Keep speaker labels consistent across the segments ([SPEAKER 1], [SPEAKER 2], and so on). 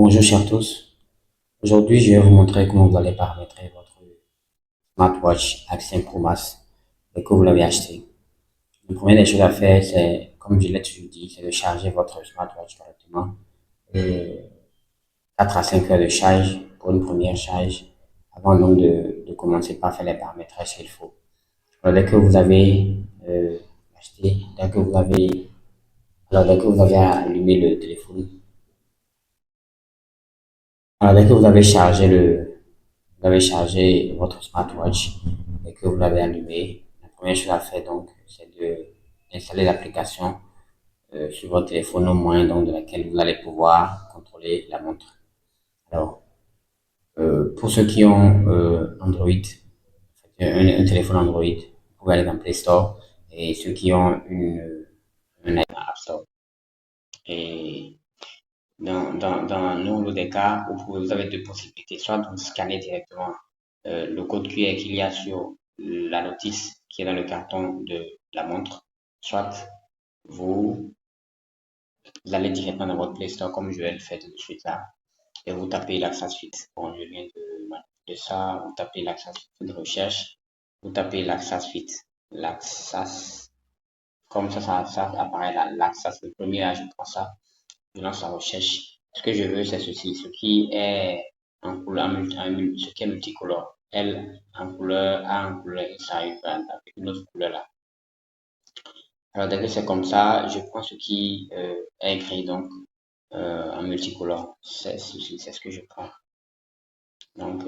[SPEAKER 1] Bonjour chers tous. Aujourd'hui, je vais vous montrer comment vous allez paramétrer votre smartwatch Axiom Pro Max dès que vous l'avez acheté. La première des choses à faire, c'est, comme je l'ai toujours dit, c'est de charger votre smartwatch correctement. Et 4 à 5 heures de charge pour une première charge avant donc de commencer par faire les paramétrages qu'il faut. Alors, dès que vous avez acheté, dès que vous avez allumé le téléphone, alors dès que vous avez chargé votre smartwatch et que vous l'avez allumé, la première chose à faire donc, c'est d'installer l'application sur votre téléphone au moyen donc de laquelle vous allez pouvoir contrôler la montre. Alors, pour ceux qui ont Android, un téléphone Android, vous pouvez aller dans Play Store et ceux qui ont un iPhone App Store. Et dans nombre des cas, vous avez deux possibilités. Soit vous scannez directement le code QR qu'il y a sur la notice qui est dans le carton de la montre, soit vous, vous allez directement dans votre Play Store comme je vais le faire tout de suite là et vous tapez l'Access Fit. Bon, je viens de ça, vous tapez l'Access Fit de recherche, vous tapez l'Access Fit, l'Access, comme ça apparaît là, l'Access, le premier là, je prends ça, je lance la recherche. Ce que je veux, c'est ceci, ce qui est en couleur, ce qui est multicolore. L en couleur, A en couleur, et ça arrive avec une autre couleur là. Alors, dès que c'est comme ça, je prends ce qui est écrit donc en multicolore. C'est ce que je prends. Donc,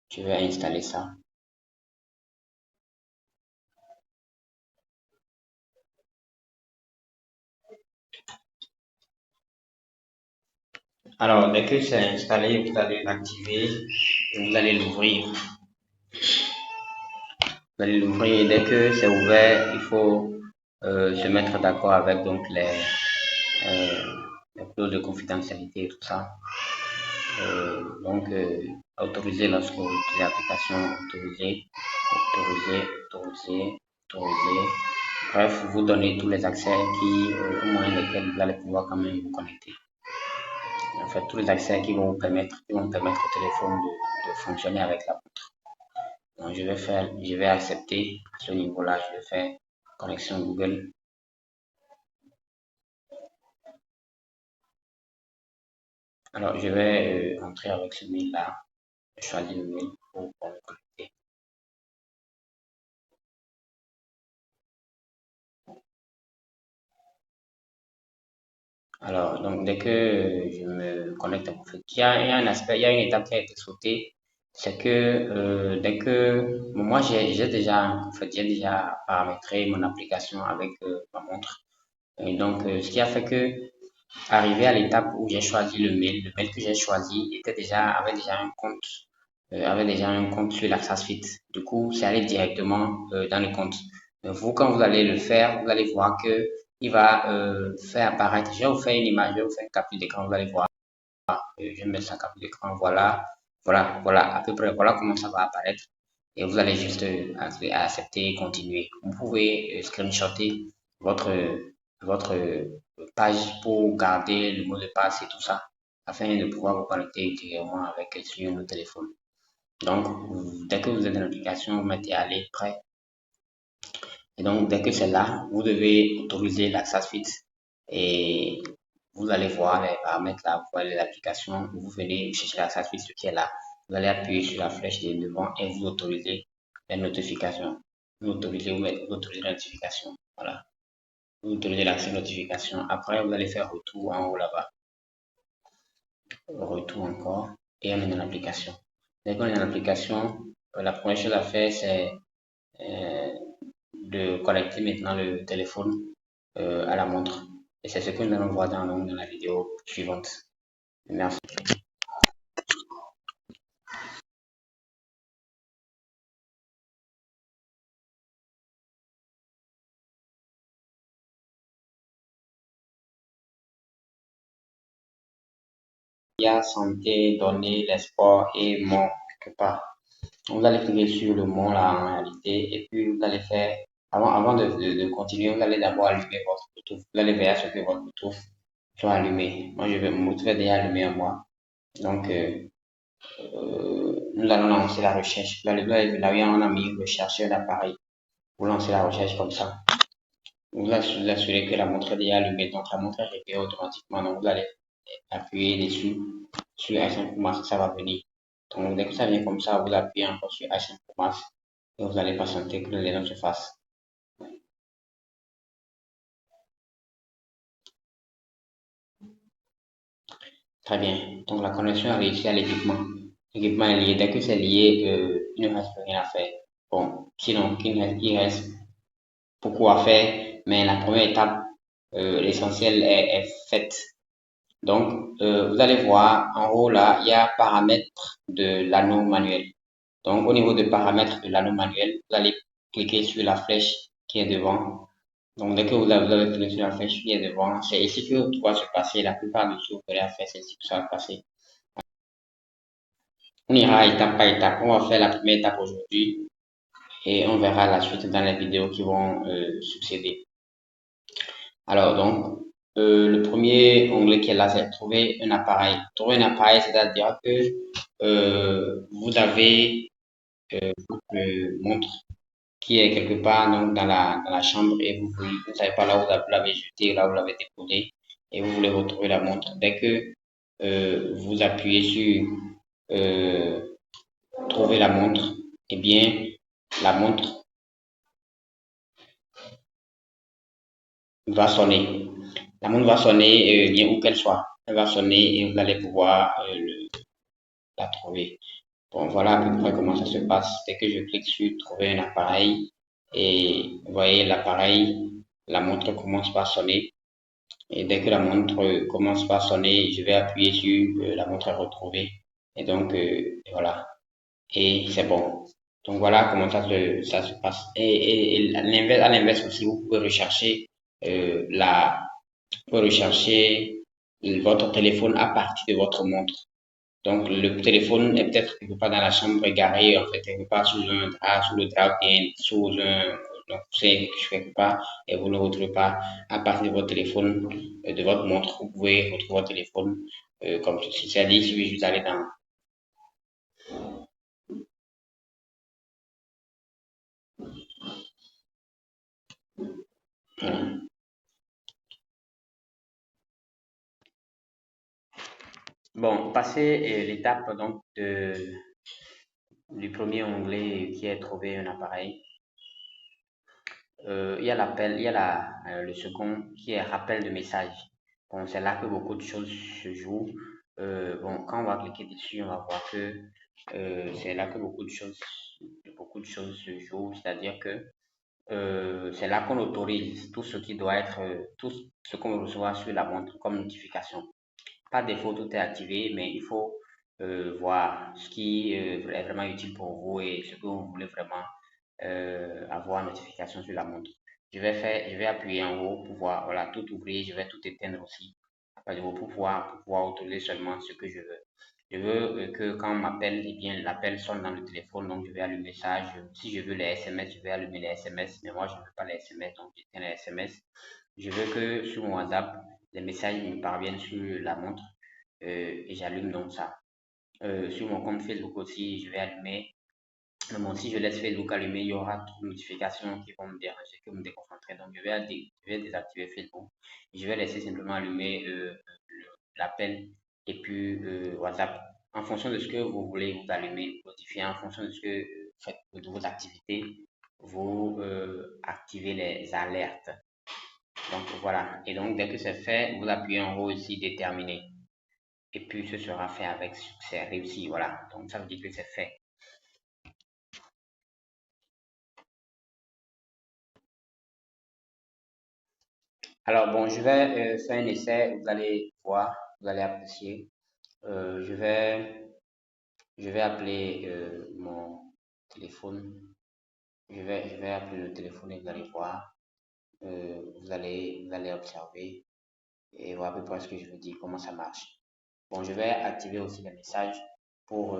[SPEAKER 1] je vais installer ça. Alors, dès que c'est installé, vous allez l'activer et vous allez l'ouvrir. Vous allez l'ouvrir et dès que c'est ouvert, il faut se mettre d'accord avec donc euh, les clauses de confidentialité et tout ça. Donc, autoriser lorsque vous utilisez l'application, autoriser. Bref, vous donnez tous les accès au moyen desquels vous allez pouvoir quand même vous connecter. En fait, tous les accès qui vont permettre au téléphone de fonctionner avec la montre. Donc, je vais accepter à ce niveau-là, je vais faire connexion Google. Alors, je vais entrer avec ce mail-là. Je choisis le mail pour me connecter. Alors, donc, dès que je me connecte à mon fait, il y a un aspect, il y a une étape qui a été sautée. C'est que dès que moi j'ai déjà paramétré mon application avec ma montre. Et donc, ce qui a fait que arrivé à l'étape où j'ai choisi le mail que j'ai choisi avait déjà un compte sur l'AccessFit. Du coup, c'est allé directement dans le compte. Mais vous, quand vous allez le faire, vous allez voir que il va faire apparaître. Je vais vous faire une image, je vais vous faire une capture d'écran, vous allez voir. Je vais mettre ça capture d'écran, voilà, à peu près, voilà comment ça va apparaître. Et vous allez juste accepter et continuer. Vous pouvez screenshotter votre, votre page pour garder le mot de passe et tout ça, afin de pouvoir vous connecter ultérieurement avec sur notre téléphone. Donc, dès que vous êtes dans l'application, vous mettez aller prêt. Et donc, dès que c'est là, vous devez autoriser l'Access Fit et vous allez voir les paramètres là, vous voyez l'application, vous venez chercher l'Access Fit, ce qui est là. Vous allez appuyer sur la flèche de devant et vous autorisez les notifications. Vous autorisez la notification. Voilà. Vous autorisez l'accès notification. Après, vous allez faire retour en haut là-bas. Retour encore. Et on est dans l'application. Dès qu'on est dans l'application, la première chose à faire, c'est euh, de connecter maintenant le téléphone à la montre. Et c'est ce que nous allons voir dans la vidéo suivante. Merci. Il y a santé, données, les sports et mon quelque part. Vous allez cliquer sur le mot là en réalité et puis vous allez faire, avant de continuer, vous allez d'abord allumer votre Bluetooth. Vous allez veiller à ce que votre Bluetooth soit allumé. Moi, mon moteur est déjà allumé à moi. Donc, nous allons lancer la recherche. Là, on a mis rechercher un appareil pour lancer la recherche comme ça. Vous assurez que la montre est déjà allumée. Donc, la montre est réglée automatiquement. Donc, vous allez appuyer dessus sur H5 pour masque, ça va venir. Donc, dès que ça vient comme ça, vous appuyez encore sur H5 pour masque et vous allez patienter que les notes se fassent. Très bien. Donc, la connexion a réussi à l'équipement. L'équipement est lié. Dès que c'est lié, il ne reste plus rien à faire. Bon, sinon, il reste beaucoup à faire, mais la première étape, l'essentiel est faite. Donc, vous allez voir en haut là, il y a paramètres de l'anneau manuel. Donc, au niveau de paramètres de l'anneau manuel, vous allez cliquer sur la flèche qui est devant. Donc, dès que vous avez cliqué sur la flèche qui est devant, c'est ici que tout va se passer. La plupart de ce que vous allez faire, c'est ici que ça va passer. On ira étape par étape. On va faire la première étape aujourd'hui et on verra la suite dans les vidéos qui vont succéder. Alors, donc, le premier onglet qui est là, c'est trouver un appareil. Trouver un appareil, c'est-à-dire que vous avez votre montre qui est quelque part donc, dans la chambre et vous ne savez pas là où vous l'avez jeté, là où vous l'avez déposé et vous voulez retrouver la montre. Dès que vous appuyez sur trouver la montre, eh bien, la montre va sonner. La montre va sonner, bien où qu'elle soit. Elle va sonner et vous allez pouvoir la trouver. Bon, voilà à peu près comment ça se passe. Dès que je clique sur trouver un appareil et vous voyez l'appareil, la montre commence par sonner. Et dès que la montre commence par sonner, je vais appuyer sur la montre est retrouvée. Et donc, voilà. Et c'est bon. Donc voilà comment ça se passe. À l'inverse aussi, vous pouvez rechercher la, vous pouvez rechercher votre téléphone à partir de votre montre. Donc le téléphone est peut-être quelque part dans la chambre égaré, en fait, quelque part sous un drap, sous le drap, bien sous un, donc c'est quelque part et vous ne le retrouvez pas à partir de votre téléphone, de votre montre. Vous pouvez retrouver votre téléphone comme ceci. C'est-à-dire, il suffit juste d'aller dans, voilà. Bon, passer l'étape donc du premier onglet qui est trouver un appareil. Il y a l'appel, il y a le second qui est rappel de message. Bon, c'est là que beaucoup de choses se jouent. Bon, quand on va cliquer dessus, on va voir que c'est là que beaucoup de choses se jouent. C'est-à-dire que c'est là qu'on autorise tout ce qui doit être, tout ce qu'on reçoit sur la montre comme notification. Par défaut, tout est activé, mais il faut voir ce qui est vraiment utile pour vous et ce que vous voulez vraiment avoir notification sur la montre. Je vais appuyer en haut pour voir, voilà, tout ouvrir, je vais tout éteindre aussi. Après, pour pouvoir autoriser seulement ce que je veux. Je veux que quand on m'appelle, eh bien, l'appel sonne dans le téléphone, donc je vais allumer ça. Si je veux les SMS, je vais allumer les SMS, mais moi, je ne veux pas les SMS, donc j'éteins les SMS. Je veux que sur mon WhatsApp, les messages me parviennent sur la montre et j'allume donc ça. Sur mon compte Facebook aussi, je vais allumer. Mais bon, si je laisse Facebook allumé, il y aura trop de notifications qui vont me déranger, qui vont me déconcentrer. Donc, je vais désactiver Facebook. Je vais laisser simplement allumer l'appel et puis WhatsApp. En fonction de ce que vous voulez vous allumer, modifier, en fonction de ce que vous faites de vos activités, vous activez les alertes. Donc, voilà. Et donc, dès que c'est fait, vous appuyez en haut ici, déterminer. Et puis, ce sera fait avec succès, réussi. Voilà. Donc, ça veut dire que c'est fait. Alors bon, je vais faire un essai, vous allez voir, vous allez apprécier. Euh, je vais, je vais appeler mon téléphone. Je vais appeler le téléphone et vous allez voir. Vous allez observer et voir à peu près ce que je vous dis, comment ça marche. Bon, je vais activer aussi les messages pour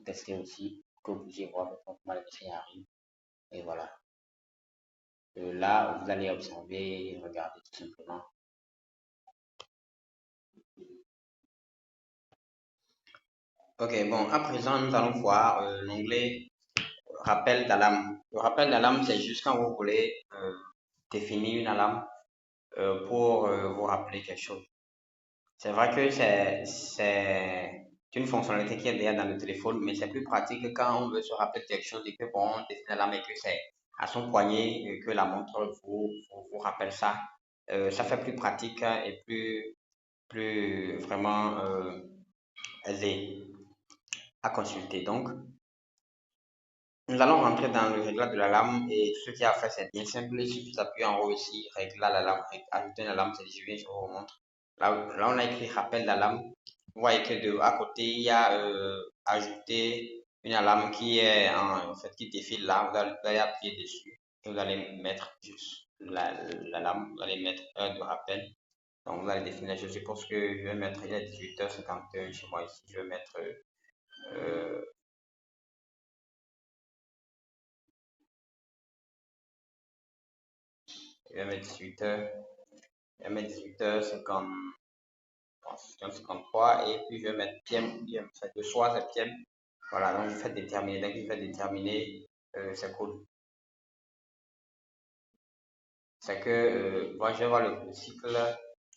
[SPEAKER 1] tester aussi, que vous puissiez voir à peu près comment les messages arrivent. Et voilà. Là, vous allez observer et regarder tout simplement.
[SPEAKER 2] Ok, bon, à présent, nous allons voir l'onglet rappel d'alarme. Le rappel d'alarme, c'est juste quand vous voulez définir une alarme pour vous rappeler quelque chose. C'est vrai que c'est une fonctionnalité qui est déjà dans le téléphone, mais c'est plus pratique quand on veut se rappeler de quelque chose et que bon, on définit l'alarme et que c'est à son poignet que la montre vous rappelle ça. Ça fait plus pratique hein, et plus vraiment aisé à consulter. Donc, nous allons rentrer dans le réglage de l'alarme et ce qu'il y a à faire, c'est bien simple. Il suffit d'appuyer en haut ici, régler l'alarme, ajouter une alarme, c'est je viens, je vous montre. Là, on a écrit rappel d'alarme. Vous voyez que à côté, il y a ajouter une alarme qui est en fait qui défile là. Vous allez appuyer dessus et vous allez mettre juste l'alarme. Vous allez mettre heure de rappel. Donc, vous allez définir. Je suppose que je vais mettre, il est 18h51 chez moi ici. Je vais mettre euh, je vais mettre 18h. Je vais mettre 18h50, 53 et puis je vais mettre PM, PM, c'est le soir c'est PM. Voilà, donc je fais déterminer. Dès que je fais déterminer, c'est cool. C'est que moi je vais voir le cycle.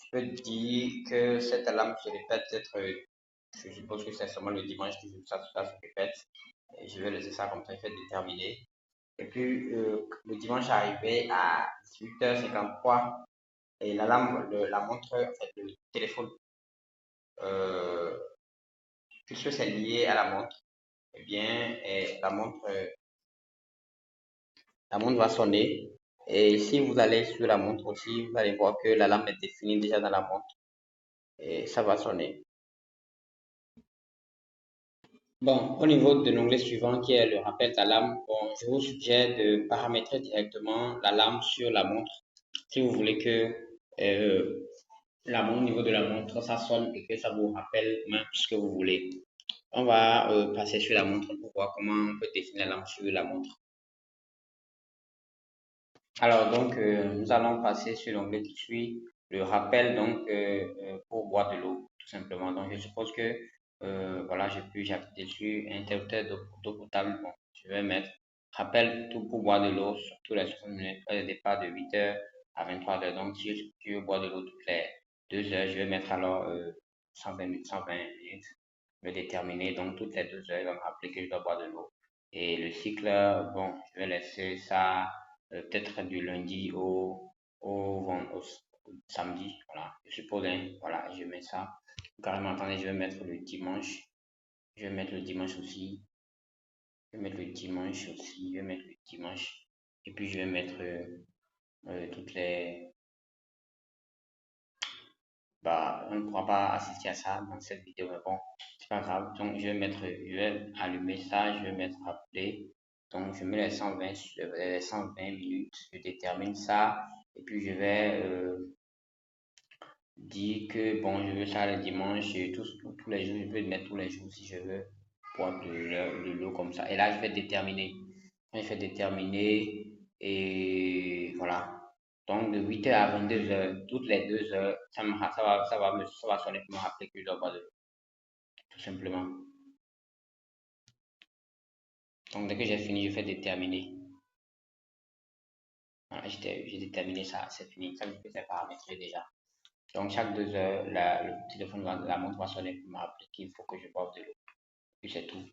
[SPEAKER 2] Je peux dire que cette alarme se répète peut-être, je suppose que c'est seulement le dimanche que ça se répète. Et je vais laisser ça comme ça, je fais déterminer. Et puis le dimanche arrivé à 18h53 et l'alarme, la montre, en fait, le téléphone euh, puisque c'est lié à la montre, eh bien, la montre va sonner. Et si vous allez sur la montre aussi, vous allez voir que l'alarme est définie déjà dans la montre et ça va sonner. Bon, au niveau de l'onglet suivant qui est le rappel d'alarme, bon, je vous suggère de paramétrer directement l'alarme sur la montre si vous voulez que euh, au niveau de la montre, ça sonne et que ça vous rappelle même ce que vous voulez. On va passer sur la montre pour voir comment on peut définir l'alarme sur la montre. Alors donc, nous allons passer sur l'onglet qui suit, le rappel donc pour boire de l'eau, tout simplement. Donc, je suppose que voilà, j'ai appuyer dessus, interrupteur d'eau potable. Bon, je vais mettre rappel tout pour boire de l'eau sur tous les 60 minutes, le départ de 8h à 23h. Donc, si je veux boire de l'eau toutes les 2 heures, je vais mettre alors 120 minutes, 120 minutes, me déterminer. Donc, toutes les 2 heures, il va me rappeler que je dois boire de l'eau. Et le cycle, bon, je vais laisser ça peut-être du lundi au samedi. Voilà, je suppose, hein, voilà, je mets ça. Carrément, attendez, je vais mettre le dimanche. Je vais mettre le dimanche aussi. Je vais mettre le dimanche aussi. Je vais mettre le dimanche. Et puis, je vais mettre toutes les. Bah, on ne pourra pas assister à ça dans cette vidéo, mais bon, c'est pas grave. Donc, je vais allumer ça. Je vais mettre rappeler. Donc, je mets les 120 minutes. Je détermine ça. Et puis, je vais dire que bon, je veux ça le dimanche et tous les jours, je peux le mettre tous les jours si je veux, boire de l'eau comme ça. Et là, je vais déterminer. Je vais déterminer et voilà. Donc, de 8h à 22h, toutes les 2 heures, ça va sonner pour me rappeler que je dois boire de l'eau, tout simplement. Donc, dès que j'ai fini, je fais déterminer. Voilà, j'ai déterminé ça, c'est fini. Ça, je peux faire paramétrer déjà. Donc, chaque 2 heures, le téléphone, la montre va sonner pour me rappeler qu'il faut que je boive de l'eau. Puis c'est tout.